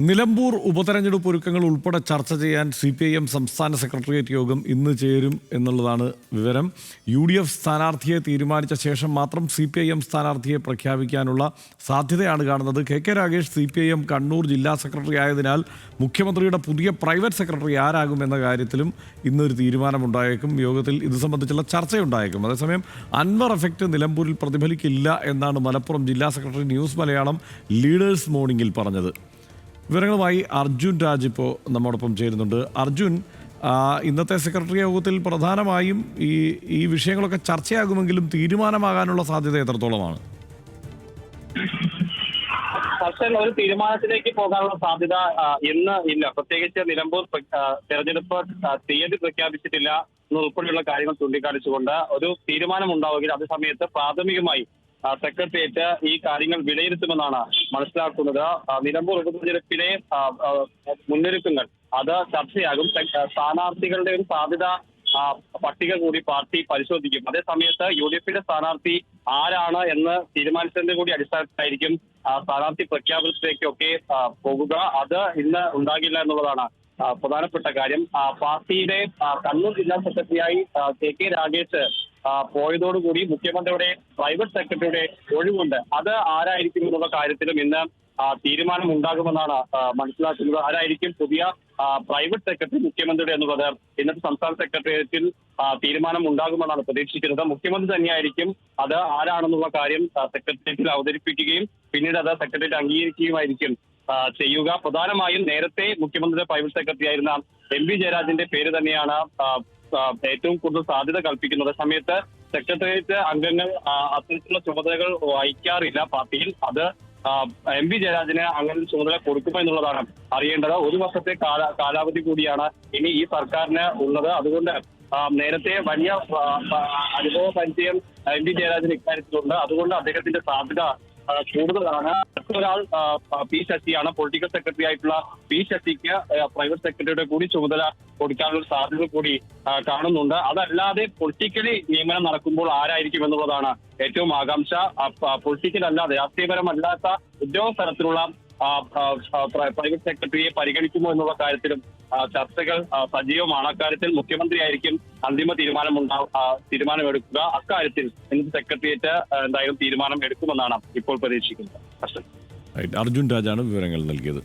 നിലമ്പൂർ ഉപതെരഞ്ഞെടുപ്പ് ഒരുക്കങ്ങൾ ഉൾപ്പെടെ ചർച്ച ചെയ്യാൻ CPIM സംസ്ഥാന സെക്രട്ടേറിയറ്റ് യോഗം ഇന്ന് ചേരും എന്നുള്ളതാണ് വിവരം. UDF സ്ഥാനാർത്ഥിയെ തീരുമാനിച്ച ശേഷം മാത്രം CPIM സ്ഥാനാർത്ഥിയെ പ്രഖ്യാപിക്കാനുള്ള സാധ്യതയാണ് കാണുന്നത്. KK രാഗേഷ് CPIM കണ്ണൂർ ജില്ലാ സെക്രട്ടറി ആയതിനാൽ മുഖ്യമന്ത്രിയുടെ പുതിയ പ്രൈവറ്റ് സെക്രട്ടറി ആരാകുമെന്ന കാര്യത്തിലും ഇന്നൊരു തീരുമാനമുണ്ടായേക്കും. യോഗത്തിൽ ഇത് സംബന്ധിച്ചുള്ള ചർച്ചയുണ്ടായേക്കും. അതേസമയം അൻവർ എഫക്റ്റ് നിലമ്പൂരിൽ പ്രതിഫലിക്കില്ല എന്നാണ് മലപ്പുറം ജില്ലാ സെക്രട്ടറി ന്യൂസ് മലയാളം ലീഡേഴ്സ് മോർണിംഗിൽ പറഞ്ഞത്. വിവരങ്ങളുമായി അർജുൻ രാജ് ഇപ്പോൾ നമ്മോടൊപ്പം ചേരുന്നുണ്ട്. അർജുൻ, ഇന്നത്തെ സെക്രട്ടറി യോഗത്തിൽ പ്രധാനമായും ഈ വിഷയങ്ങളൊക്കെ ചർച്ചയാകുമെങ്കിലും തീരുമാനമാകാനുള്ള സാധ്യത എത്രത്തോളമാണ്? ഒരു തീരുമാനത്തിലേക്ക് പോകാനുള്ള സാധ്യത ഇന്ന് ഇല്ല. പ്രത്യേകിച്ച് നിലമ്പൂർ തെരഞ്ഞെടുപ്പ് തീയതി പ്രഖ്യാപിച്ചിട്ടില്ല എന്നുൾപ്പെടെയുള്ള കാര്യങ്ങൾ ചൂണ്ടിക്കാണിച്ചുകൊണ്ട് ഒരു തീരുമാനം ഉണ്ടാവുകയും അതേ സമയത്ത് പ്രാഥമികമായി സെക്രട്ടേറിയറ്റ് ഈ കാര്യങ്ങൾ വിലയിരുത്തുമെന്നാണ് മനസ്സിലാക്കുന്നത്. നിലമ്പൂർ ഉപതെരഞ്ഞെടുപ്പിലെ മുന്നൊരുക്കങ്ങൾ അത് ചർച്ചയാകും. സ്ഥാനാർത്ഥികളുടെ ഒരു സാധ്യത പട്ടിക കൂടി പാർട്ടി പരിശോധിക്കും. അതേസമയത്ത് UDFയുടെ സ്ഥാനാർത്ഥി ആരാണ് എന്ന് തീരുമാനിച്ചതിന്റെ കൂടി അടിസ്ഥാനത്തിലായിരിക്കും സ്ഥാനാർത്ഥി പ്രഖ്യാപനത്തിലേക്കൊക്കെ പോകുക. അത് ഇന്ന് ഉണ്ടാകില്ല എന്നുള്ളതാണ് പ്രധാനപ്പെട്ട കാര്യം. പാർട്ടിയുടെ കണ്ണൂർ ജില്ലാ സെക്രട്ടറിയായി KK രാഗേഷ് പോയതോടുകൂടി മുഖ്യമന്ത്രിയുടെ പ്രൈവറ്റ് സെക്രട്ടറിയുടെ ഒഴിവുണ്ട്. അത് ആരായിരിക്കും എന്നുള്ള കാര്യത്തിലും ഇന്ന് തീരുമാനം ഉണ്ടാകുമെന്നാണ് മനസ്സിലാക്കുന്നത്. ആരായിരിക്കും പുതിയ പ്രൈവറ്റ് സെക്രട്ടറി മുഖ്യമന്ത്രിയുടെ എന്നുള്ളത് ഇന്നത്തെ സംസ്ഥാന സെക്രട്ടേറിയറ്റിൽ തീരുമാനം ഉണ്ടാകുമെന്നാണ് പ്രതീക്ഷിക്കുന്നത്. മുഖ്യമന്ത്രി തന്നെയായിരിക്കും അത് ആരാണെന്നുള്ള കാര്യം സെക്രട്ടേറിയറ്റിൽ അവതരിപ്പിക്കുകയും പിന്നീട് അത് സെക്രട്ടേറിയറ്റ് അംഗീകരിക്കുകയുമായിരിക്കും ചെയ്യുക. പ്രധാനമായും നേരത്തെ മുഖ്യമന്ത്രിയുടെ പ്രൈവറ്റ് സെക്രട്ടറി ആയിരുന്ന MV ജയരാജന്റെ പേര് തന്നെയാണ് ഏറ്റവും കൂടുതൽ സാധ്യത കൽപ്പിക്കുന്നത്. സമയത്ത് സെക്രട്ടേറിയറ്റ് അംഗങ്ങൾ അത്തരത്തിലുള്ള ചുമതലകൾ വഹിക്കാറില്ല പാർട്ടിയിൽ. അത് MV ജയരാജന് അങ്ങനെ ചുമതല കൊടുക്കുമെന്നുള്ളതാണ് അറിയേണ്ടത്. ഒരു വർഷത്തെ കാലാവധി കൂടിയാണ് ഇനി ഈ സർക്കാരിന് ഉള്ളത്. അതുകൊണ്ട് നേരത്തെ വലിയ അനുഭവ പരിചയം MV ജയരാജന് ഇക്കാര്യത്തിലുണ്ട്. അതുകൊണ്ട് അദ്ദേഹത്തിന്റെ സാധ്യത കൂടുതലാണ്. മറ്റൊരാൾ P ശശിയാണ്. പൊളിറ്റിക്കൽ സെക്രട്ടറി ആയിട്ടുള്ള P ശശിക്ക് പ്രൈവറ്റ് സെക്രട്ടറിയുടെ കൂടി ചുമതല കൊടുക്കാനുള്ള സാധ്യത കൂടി കാണുന്നുണ്ട്. അതല്ലാതെ പൊളിറ്റിക്കലി നിയമനം നടക്കുമ്പോൾ ആരായിരിക്കും എന്നുള്ളതാണ് ഏറ്റവും ആകാംക്ഷ. പൊളിറ്റിക്കൽ അല്ലാതെ രാഷ്ട്രീയപരമല്ലാത്ത ഉദ്യോഗസ്ഥലത്തിലുള്ള പ്രൈവറ്റ് സെക്രട്ടറിയെ പരിഗണിക്കുമോ എന്നുള്ള കാര്യത്തിലും ചർച്ചകൾ സജീവമാണ്. അക്കാര്യത്തിൽ മുഖ്യമന്ത്രിയായിരിക്കും അന്തിമ തീരുമാനമെടുക്കുക. അക്കാര്യത്തിൽ ഇന്നത്തെ സെക്രട്ടേറിയറ്റ് എന്തായാലും തീരുമാനം എടുക്കുമെന്നാണ് ഇപ്പോൾ പ്രതീക്ഷിക്കുന്നത്. അർജുൻ രാജാണ് വിവരങ്ങൾ നൽകിയത്.